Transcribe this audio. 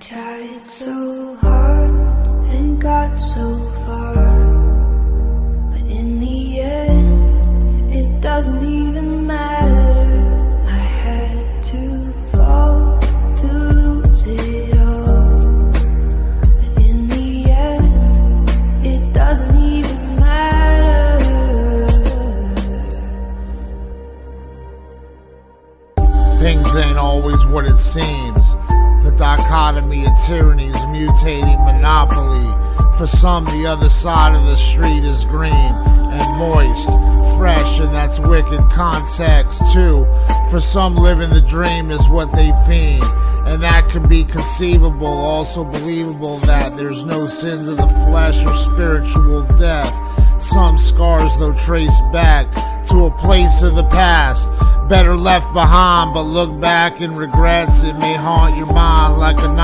tried so hard and got so far, but in the end, it doesn't even matter. I had to fall to lose it all, but in the end, it doesn't even matter. Things ain't always what it seems. The dichotomy of tyranny's mutating monopoly. For some, the other side of the street is green and moist, fresh, and that's wicked context too. For some, living the dream is what they fiend, and that can be conceivable, also believable that there's no sins of the flesh or spiritual death. Some scars, though, trace back to a place of the past, better left behind, but look back and regrets. It may haunt your mind like a night